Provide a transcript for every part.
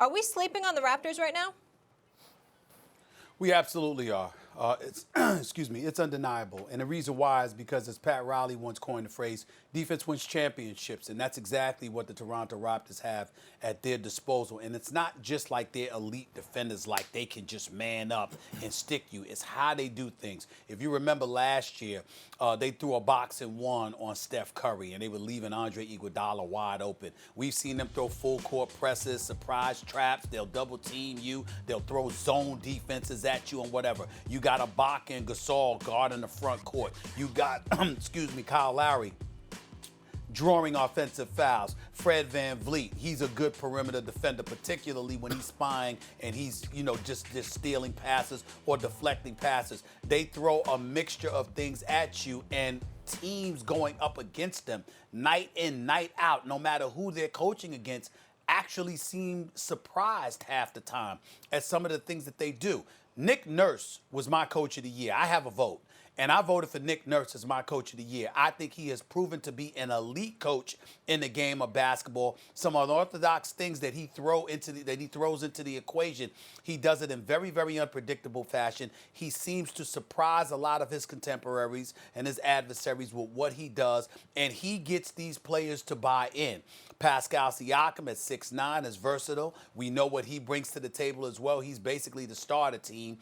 Are we sleeping on the Raptors right now? We absolutely are. It's excuse me, it's undeniable. And the reason why is because, as Pat Riley once coined the phrase, defense wins championships. And that's exactly what the Toronto Raptors have at their disposal. And it's not just like they're elite defenders, like they can just man up and stick you. It's how they do things. If you remember last year, they threw a box and one on Steph Curry, and they were leaving Andre Iguodala wide open. We've seen them throw full court presses, surprise traps. They'll double team you. They'll throw zone defenses at you and whatever. You got Ibaka and Gasol guarding the front court. You got, excuse me, Kyle Lowry drawing offensive fouls. Fred VanVleet, he's a good perimeter defender, particularly when he's spying and he's, just stealing passes or deflecting passes. They throw a mixture of things at you, and teams going up against them night in, night out, no matter who they're coaching against, actually seem surprised half the time at some of the things that they do. Nick Nurse was my coach of the year. I have a vote. And I voted for Nick Nurse as my coach of the year. I think he has proven to be an elite coach in the game of basketball. Some unorthodox things that he throws into the equation, he does it in very, very unpredictable fashion. He seems to surprise a lot of his contemporaries and his adversaries with what he does, and he gets these players to buy in. Pascal Siakam at 6'9" is versatile. We know what he brings to the table as well. He's basically the starter team.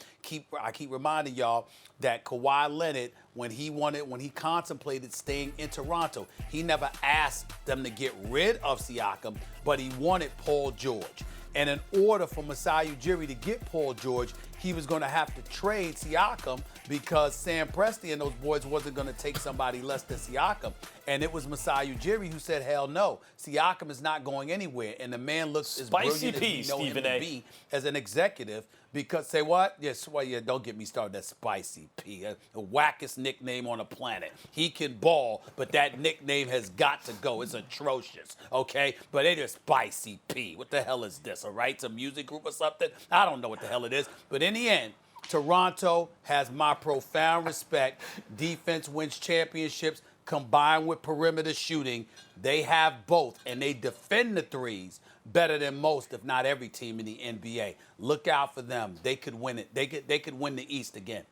I keep reminding y'all that Kawhi Leonard, when he contemplated staying in Toronto, he never asked them to get rid of Siakam, but he wanted Paul George. And in order for Masai Ujiri to get Paul George, he was going to have to trade Siakam because Sam Presti and those boys wasn't going to take somebody less than Siakam. And it was Masai Ujiri who said, hell no, Siakam is not going anywhere. And the man looks as brilliant as we know him to be as an executive. Because, say what? Yes, well, yeah, don't get me started. That Spicy Pea, the wackest nickname on the planet. He can ball, but that nickname has got to go. It's atrocious, okay? But it is Spicy Pea. What the hell is this, all right? It's a music group or something? I don't know what the hell it is. But in the end, Toronto has my profound respect. Defense wins championships combined with perimeter shooting. They have both, and they defend the threes better than most, if not every team in the NBA. Look out for them. They could win it. They could win the East again.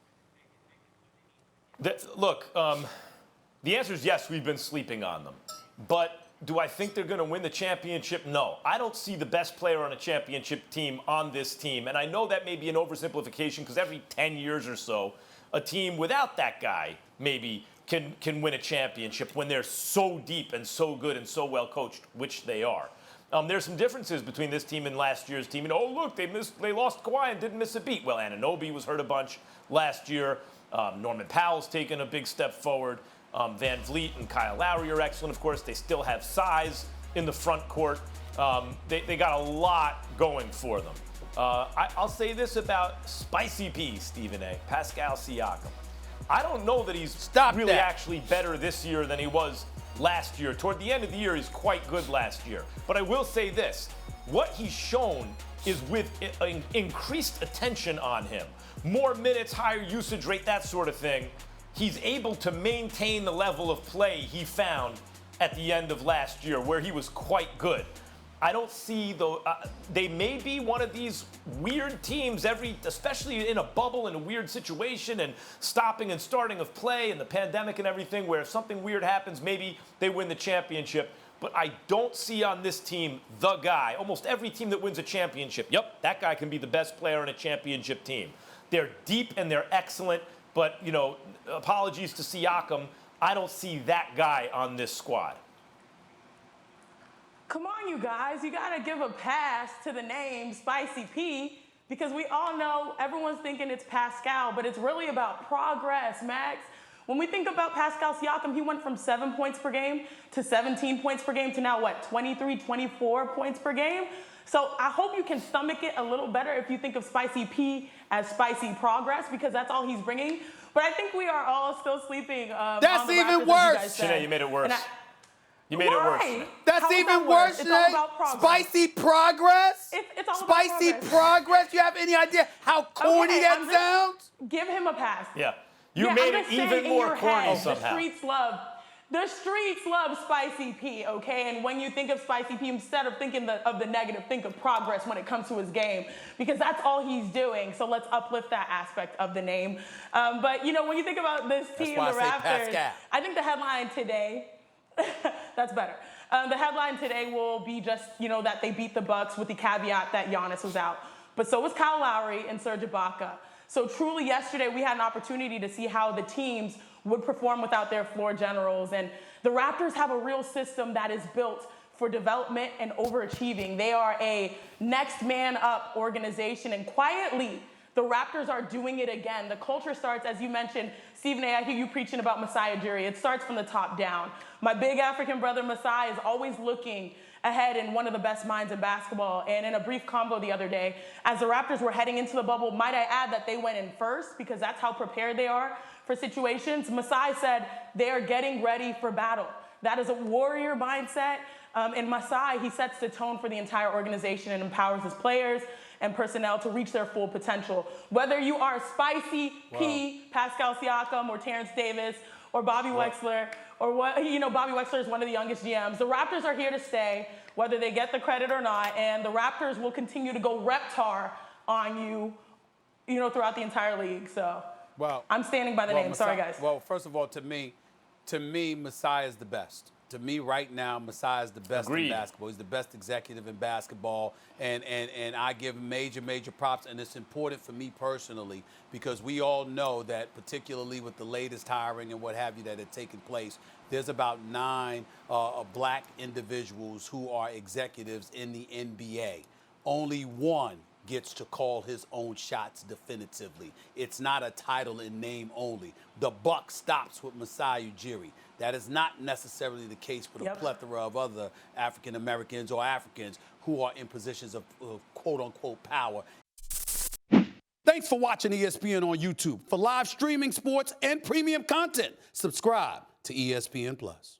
Look, the answer is yes, we've been sleeping on them. But do I think they're going to win the championship? No. I don't see the best player on a championship team on this team. And I know that may be an oversimplification because every 10 years or so, a team without that guy maybe can win a championship when they're so deep and so good and so well coached, which they are. There's some differences between this team and last year's team. Oh, look, they lost Kawhi and didn't miss a beat. Well, Anunoby was hurt a bunch last year. Norman Powell's taken a big step forward. Van Vliet and Kyle Lowry are excellent, of course. They still have size in the front court. They got a lot going for them. I'll say this about Spicy Pea, Stephen A. Pascal Siakam. I don't know that he's actually better this year than he was last year. Toward the end of the year, he's quite good last year. But I will say this. What he's shown is with increased attention on him, more minutes, higher usage rate, that sort of thing, he's able to maintain the level of play he found at the end of last year, where he was quite good. I don't see they may be one of these weird teams especially in a bubble in a weird situation and stopping and starting of play and the pandemic and everything, where if something weird happens, maybe they win the championship. But I don't see on this team the guy. Almost every team that wins a championship, yep, that guy can be the best player on a championship team. They're deep and they're excellent, but, apologies to Siakam, I don't see that guy on this squad. Come on, you guys. You got to give a pass to the name Spicy Pea because we all know everyone's thinking it's Pascal, but it's really about progress, Max. When we think about Pascal Siakam, he went from 7 points per game to 17 points per game to now, 23, 24 points per game? So I hope you can stomach it a little better if you think of Spicy Pea as spicy progress, because that's all he's bringing. But I think we are all still sleeping. That's even worse. Sinead, you made it worse. You made it worse. That's even worse, Sinead. Spicy progress? It's all Spicy about progress? You have any idea how corny that sounds? Give him a pass. Yeah. You made it even more corny somehow. The streets love The streets love Spicy Pea, okay? And when you think of Spicy Pea, instead of thinking of the negative, think of progress when it comes to his game, because that's all he's doing. So let's uplift that aspect of the name. But, you know, when you think about this team, the Raptors, I think the headline today, that's better. The headline today will be just, you know, that they beat the Bucks with the caveat that Giannis was out. But so was Kyle Lowry and Serge Ibaka. So truly yesterday we had an opportunity to see how the teams would perform without their floor generals. And the Raptors have a real system that is built for development and overachieving. They are a next man up organization, and quietly, the Raptors are doing it again. The culture starts, as you mentioned, Stephen A., I hear you preaching about Masai Ujiri. It starts from the top down. My big African brother Masai is always looking ahead and one of the best minds in basketball. And in a brief convo the other day, as the Raptors were heading into the bubble, might I add that they went in first because that's how prepared they are for situations. Masai said they are getting ready for battle. That is a warrior mindset. And Masai, he sets the tone for the entire organization and empowers his players and personnel to reach their full potential. Whether you are Spicy P, Pascal Siakam, or Terrence Davis, or Bobby Wexler, or what, you know, Bobby Wexler is one of the youngest GMs. The Raptors are here to stay, whether they get the credit or not, and the Raptors will continue to go reptar on you, you know, throughout the entire league. So I'm standing by the name. Sorry, guys. Well, first of all, to me, Masai is the best. To me, right now, Masai is the best in basketball. He's the best executive in basketball, and I give him major props. And it's important for me personally because we all know that, particularly with the latest hiring and what have you that had taken place, there's about 9 black individuals who are executives in the NBA. Only one gets to call his own shots definitively. It's not a title in name only. The buck stops with Masai Ujiri. That is not necessarily the case for the plethora of other African Americans or Africans who are in positions of quote-unquote power. Thanks for watching ESPN on YouTube. For live streaming, sports, and premium content, subscribe to ESPN+.